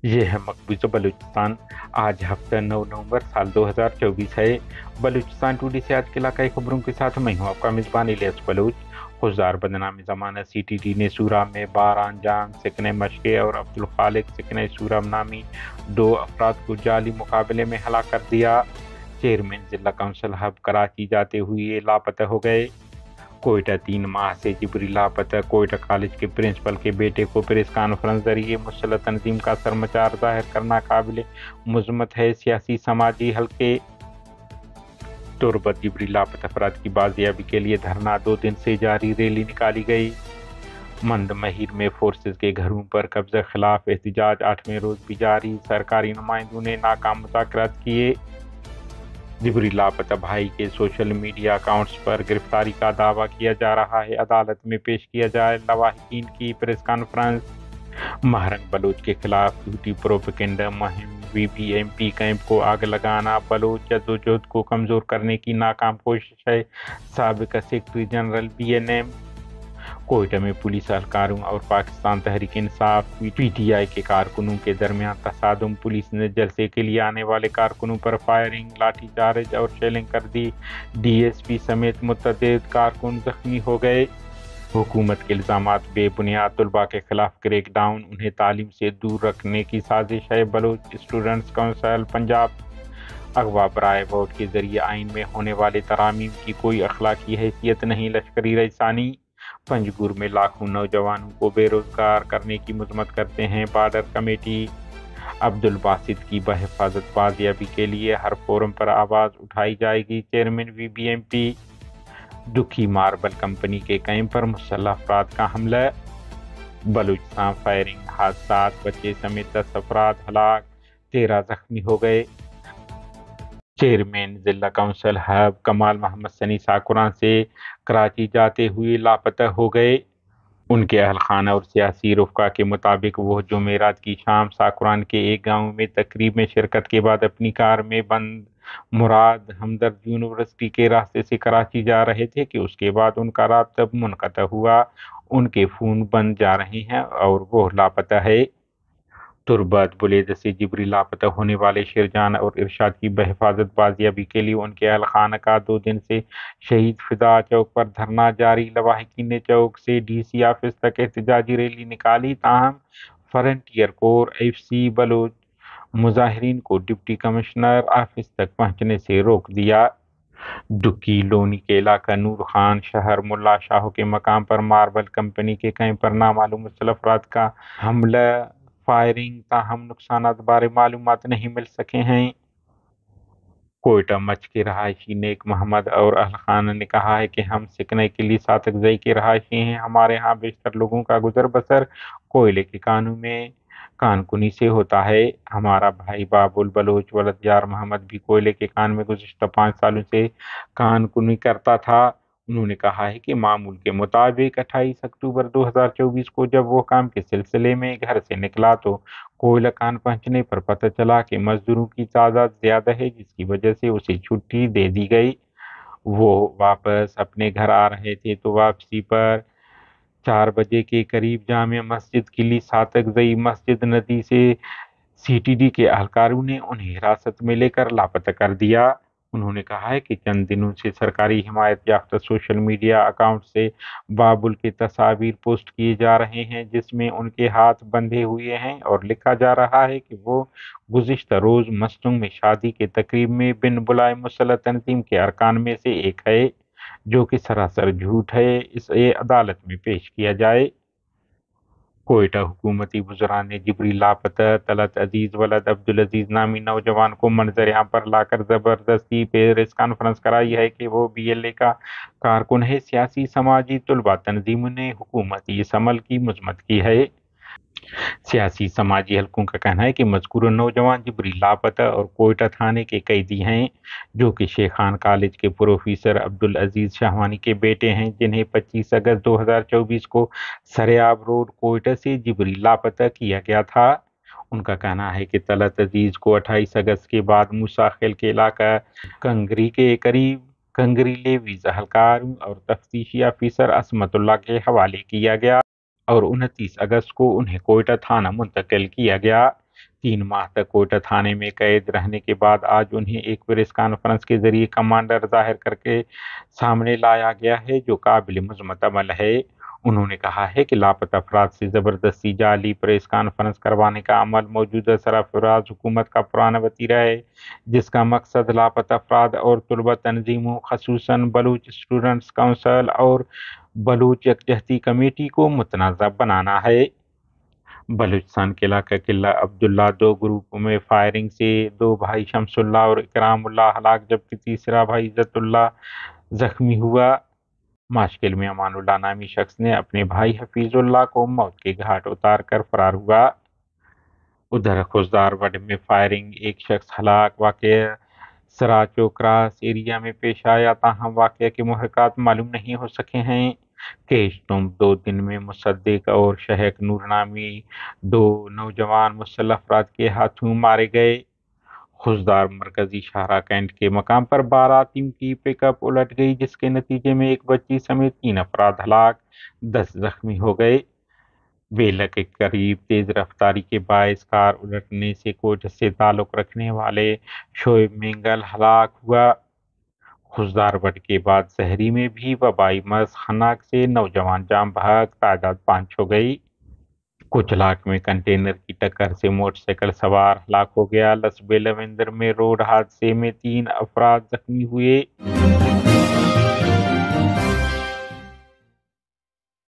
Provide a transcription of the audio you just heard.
ये है मकबूजा बलूचिस्तान। आज हफ्ता 9 नवंबर साल 2024 है। बलूचिस्तान टुडे से आज के इलाकाई खबरों के साथ मैं हूँ आपका मेजबान इलियास बलूच। खुशदार बदनामी जमानत CTD ने सूरा में 12 अंजाम सिकने मशके और अब्दुल खालिक सिकने सूरा नामी 2 अफराद को जाली मुकाबले में हलाक कर दिया। चेयरमैन जिला काउंसिल हब कराची जाते हुए लापता हो गए। कोयटा 3 माह से जिबरी लापता। कोयटा कॉलेज के प्रिंसिपल के बेटे को प्रेस कॉन्फ्रेंस जरिए मुसल्लह तंजीम का सरमचार जाहिर करना काबिल मुज़म्मत है। सियासी समाजी हल्के तुरबत जिबरी लापता अफराद की बाजियाबी के लिए धरना 2 दिन से जारी, रैली निकाली गई। मंदमहीर में फोर्सेस के घरों पर कब्जा खिलाफ एहतजाज 8वें रोज भी जारी, सरकारी नुमाइंदों ने नाकाम मुज़ाकरात किए। जिबरी लापता भाई के सोशल मीडिया अकाउंट्स पर गिरफ्तारी का दावा किया जा रहा है, अदालत में पेश किया जाए। लवाहिकीन की प्रेस कॉन्फ्रेंस। महरंग बलोच के खिलाफ झूठी प्रोपेगेंडा मुहिम। VBMP कैंप को आग लगाना बलोच जद्दोजहद को कमजोर करने की नाकाम कोशिश है। साबिक सेक्रेटरी जनरल BNM। कोयटा में पुलिस एहलकारों और पाकिस्तान तहरीक इंसाफ PTI के कारकुनों के दरमियान तसादुम। पुलिस ने जलसे के लिए आने वाले कारकुनों पर फायरिंग, लाठीचार्ज और शेलिंग कर दी। DSP समेत मुतअद्दिद कारकुन जख्मी हो गए। हुकूमत के इल्जामात बेबुनियाद। तलबा के खिलाफ क्रैकडाउन, उन्हें तालीम से दूर रखने की साजिश है। Baloch students council Punjab. अगवा बराए वोट के जरिए आइन में होने वाले तरामीम की कोई अखलाकी हैसियत नहीं, लश्करी रईसानी। पंजगुर में लाखों नौजवानों को बेरोजगार करने की मुजम्मत करते हैं बॉर्डर कमेटी। अब्दुल बासित की बहिफाजत बाजियाबी के लिए हर फोरम पर आवाज़ उठाई जाएगी। Chairman VBMP। दुखी मार्बल कंपनी के कैंप पर मुसल्लह अफराद का हमला। बलूचिस्तान फायरिंग हादसा, बच्चे समेत 10 अफराद हलाक, 13 जख्मी हो गए। चेयरमैन जिला काउंसिल हब कमाल मोहम्मद सनी साकुरान से कराची जाते हुए लापता हो गए। उनके अहल खाना और सियासी रुफ़का के मुताबिक वो जुमेरात की शाम साकुरान के एक गांव में तकरीब में शिरकत के बाद अपनी कार में बंद मुराद हमदर्द यूनिवर्सिटी के रास्ते से कराची जा रहे थे कि उसके बाद उनका राब्ता मुनक़ता हुआ। उनके फ़ोन बंद जा रहे हैं और वो लापता है। तुरबत बुलेद से जिबरी लापता होने वाले शिरजान और इरशाद की बहिफाजत बाजियाबी के लिए उनके अहल खाना का 2 दिन से शहीद फिदा चौक पर धरना जारी। लवाहिकीन ने चौक से DC ऑफिस तक एहतजाजी रैली निकाली, ताहम फ्रंटियर कोर FC बलोच मुजाहिरीन को डिप्टी कमिश्नर ऑफिस तक पहुंचने से रोक दिया। दुक्की लोनी के इलाका नूर खान शहर मुल्ला शाह के मकाम पर मार्बल कंपनी के कैंप पर नामालूम मुसल्लह अफराद का हमला, फायरिंग, ताहम नुकसानात बारे मालूमात नहीं मिल सके हैं। कोयटा मच के रहायशी नेक मोहम्मद और अहल खाना ने कहा है कि हम सिकने के लिए सातकजई के रहायशी हैं। हमारे यहाँ बेशतर लोगों का गुजर बसर कोयले के कानों में कानकुनी से होता है। हमारा भाई बाबुल बलोच वलद यार मोहम्मद भी कोयले के कान में गुज़िश्ता 5 सालों से कानकुनी करता था। उन्होंने कहा है कि मामूल के मुताबिक 28 अक्टूबर 2024 को जब वो काम के सिलसिले में घर से निकला तो कोयला कान पहुंचने पर पता चला कि मजदूरों की तादाद ज्यादा है, जिसकी वजह से उसे छुट्टी दे दी गई। वो वापस अपने घर आ रहे थे तो वापसी पर 4 बजे के करीब जामिया मस्जिद किली सातकजई मस्जिद नदी से CTD के एहलकारों ने उन्हें हिरासत में लेकर लापता कर दिया। उन्होंने कहा है कि चंद दिनों से सरकारी हिमायत याफ्ता सोशल मीडिया अकाउंट से बाबुल के तस्वीर पोस्ट किए जा रहे हैं, जिसमें उनके हाथ बंधे हुए हैं और लिखा जा रहा है कि वो गुज़िश्ता रोज मस्जिद में शादी के तकरीब में बिन बुलाए मुसल्लह तंजीम के अरकान में से एक है, जो कि सरासर झूठ है। इसे अदालत में पेश किया जाए। कोयटा हुकूमती बुजुर्गान ने जिबरी लापता तलत अजीज वलद अब्दुल अजीज नामी नौजवान को मंजर यहाँ पर लाकर जबरदस्ती प्रेस कॉन्फ्रेंस कराई है कि वो BLA का कारकुन है। सियासी समाजी तलबा तंजीमों ने हुकूमती इस अमल की मजम्मत की है। सियासी समाजी हलकों का कहना है कि मज़कूर नौजवान जिबरी लापता और कोयटा थाने के कैदी हैं, जो कि शेखान कॉलेज के प्रोफेसर अब्दुल अजीज शाहवानी के बेटे हैं, जिन्हें 25 अगस्त 2024 को सरेआब रोड कोयटा से जिबरी लापता किया गया था। उनका कहना है कि तलत अजीज को 28 अगस्त के बाद मूसाखेल के इलाका कंगरी के करीब कंगरी लेवीज अहलकारों और तफ्तीशी ऑफिसर असमतुल्लाह के हवाले किया गया और 29 अगस्त को उन्हें कोयटा थाना मुंतकिल किया गया। 3 ماہ تک کوئٹہ تھانے میں قید رہنے کے بعد آج انہیں ایک پریس کانفرنس کے ذریعے کمانڈر ظاہر کر کے سامنے لایا گیا ہے، جو قابل مذمت عمل ہے۔ انہوں نے کہا ہے کہ لاپتہ افراد سے زبردستی جعلی پریس کانفرنس کروانے کا عمل موجودہ سرفراز حکومت کا پرانا وتیرہ ہے، جس کا مقصد لاپتہ افراد اور طلبہ تنظیموں، خصوصاً بلوچ اسٹوڈنٹس کونسل اور بلوچ یکجہتی کمیٹی کو متنازع بنانا ہے۔ بلوچستان کے علاقہ قلعہ عبداللہ 2 گروپوں میں فائرنگ سے 2 بھائی شمس اللہ اور اکرام اللہ ہلاک، جبکہ تیسرا بھائی عزت اللہ زخمی ہوا۔ ماشکل میں امان اللہ نامی شخص نے اپنے بھائی حفیظ اللہ کو موت کے گھاٹ اتار کر فرار ہوا۔ ادھر خضدار وڈ میں فائرنگ، ایک شخص ہلاک۔ واقعہ سراچو کراس ایریا میں پیش آیا، تاہم واقعہ کے محرکات معلوم نہیں ہو سکے ہیں۔ کیشتم 2 دن میں مصدق اور شہق نور نامی 2 نوجوان مسلح افراد کے ہاتھوں مارے گئے۔ خضدار مرکزی شاہراہ کینٹ کے مقام پر باراتیوں کی پک اپ الٹ گئی، جس کے نتیجے میں ایک بچی سمیت 3 افراد ہلاک، 10 زخمی ہو گئے۔ ویلہ کے قریب تیز رفتاری کے باعث کار الٹنے سے کوئٹہ سے تعلق رکھنے والے شعیب مینگل ہلاک ہوا۔ خضدار وڈ کے بعد زہری میں بھی وبائی مرض خناق سے نوجوان جاں بحق، تعداد 5 ہو گئی۔ کچلاک میں کنٹینر کی ٹکر سے موٹر سائیکل سوار ہلاک ہو گیا۔ لسبے لویندر میں روڈ حادثے میں 3 افراد زخمی ہوئے۔